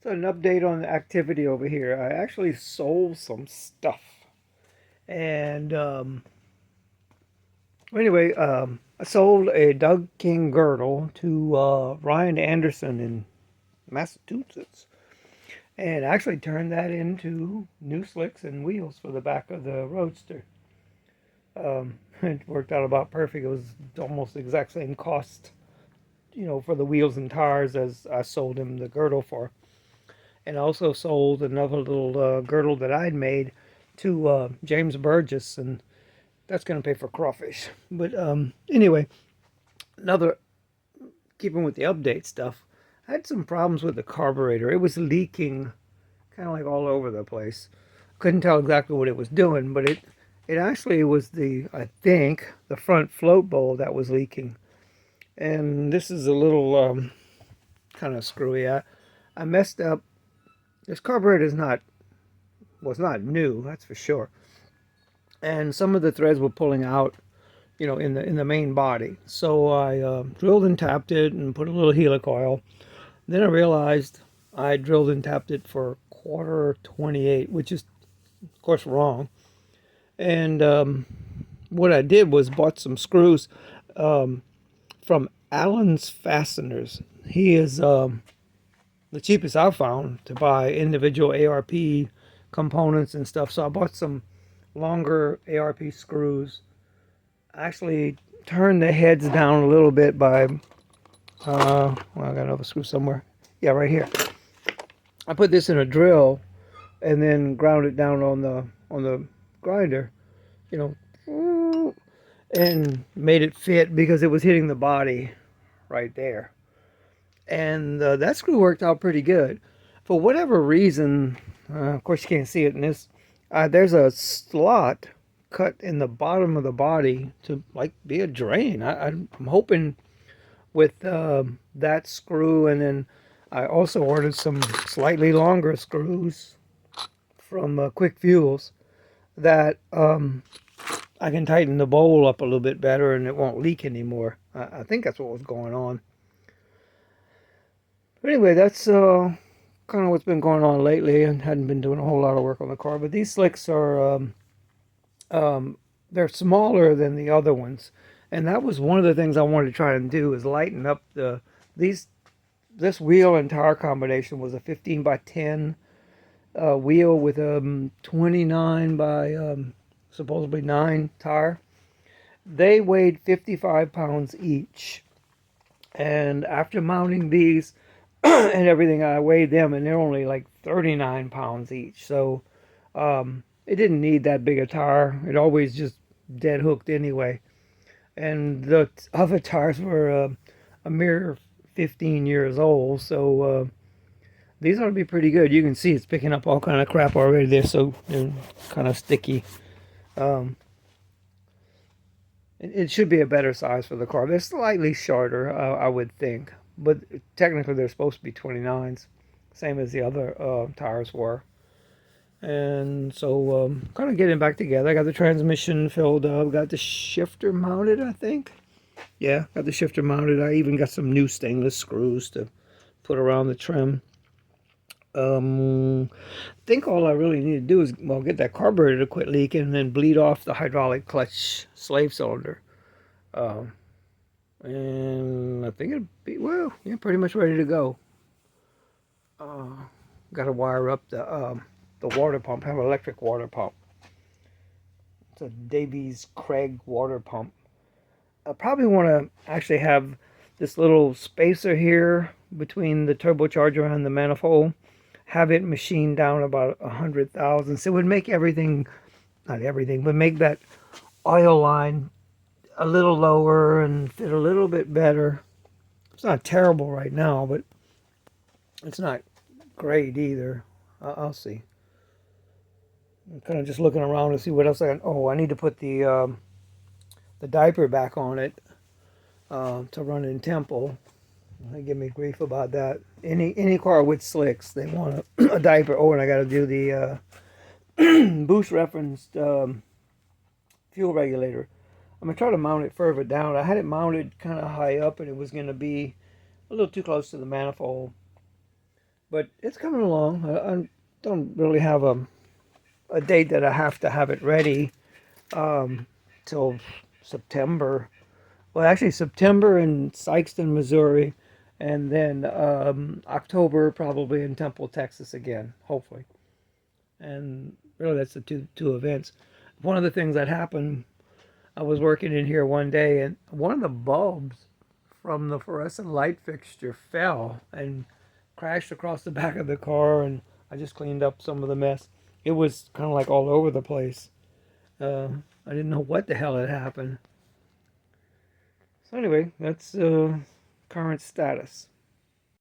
So an update on the activity over here. I actually sold some stuff. And I sold a Doug King girdle to Ryan Anderson in Massachusetts. And actually turned that into new slicks and wheels for the back of the roadster. It worked out about perfect. It was almost the exact same cost, for the wheels and tires as I sold him the girdle for. And I also sold another little girdle that I'd made to James Burgess, and that's going to pay for crawfish. But anyway, another keeping with the update stuff, I had some problems with the carburetor. It was leaking kind of like all over the place. Couldn't tell exactly what it was doing, but it actually was I think, the front float bowl that was leaking. And this is a little kind of screwy. I messed up. This carburetor was not new, that's for sure. And some of the threads were pulling out, in the main body. So I drilled and tapped it and put a little helicoil. Then I realized I drilled and tapped it for quarter 28, which is of course wrong. And what I did was bought some screws from Allen's Fasteners. He is the cheapest I've found to buy individual ARP components and stuff. So I bought some longer ARP screws. I actually turned the heads down a little bit by, well, I got another screw somewhere. Yeah, right here. I put this in a drill and then ground it down on the grinder, and made it fit because it was hitting the body right there. And that screw worked out pretty good. For whatever reason, of course you can't see it in this, there's a slot cut in the bottom of the body to like be a drain. I'm hoping with that screw, and then I also ordered some slightly longer screws from Quick Fuels that I can tighten the bowl up a little bit better and it won't leak anymore. I think that's what was going on. But anyway, that's kind of what's been going on lately, and hadn't been doing a whole lot of work on the car. But these slicks are they're smaller than the other ones, and that was one of the things I wanted to try and do is lighten up these. This wheel and tire combination was a 15 by 10 wheel with a 29 by supposedly 9 tire. They weighed 55 pounds each, and after mounting these and everything, I weighed them, and they're only like 39 pounds each. So it didn't need that big a tire. It always just dead hooked anyway. And the other tires were a mere 15 years old. So these ought to be pretty good. You can see it's picking up all kind of crap already. They're kind of sticky. It should be a better size for the car. They're slightly shorter, I would think. But technically they're supposed to be 29s. Same as the other tires were. And so kind of getting back together. I got the transmission filled up. Got the shifter mounted, I think. Yeah, got the shifter mounted. I even got some new stainless screws to put around the trim. I think all I really need to do is, well, get that carburetor to quit leaking and then bleed off the hydraulic clutch slave cylinder. And I think it'll be, well, yeah, pretty much ready to go. Got to wire up the water pump. I have an electric water pump. It's a Davies Craig water pump. I probably want to actually have this little spacer here between the turbocharger and the manifold. Have it machined down about 100 thousandths. So it would make everything, not everything, but make that oil line a little lower and fit a little bit better. It's not terrible right now, but it's not great either. I'll see. I'm kind of just looking around to see what else I can. Oh, I need to put the diaper back on it to run in tempo. They give me grief about that. Any car with slicks, they want a diaper. Oh, and I got to do the boost referenced fuel regulator. I'm going to try to mount it further down. I had it mounted kind of high up, and it was going to be a little too close to the manifold. But it's coming along. I don't really have a date that I have to have it ready um, till September. Well, actually, September in Sikeston, Missouri, and then October probably in Temple, Texas again, hopefully. And really, that's the two events. One of the things that happened, I was working in here one day, and one of the bulbs from the fluorescent light fixture fell and crashed across the back of the car, and I just cleaned up some of the mess. It was kind of like all over the place. I didn't know what the hell had happened. So anyway, that's current status.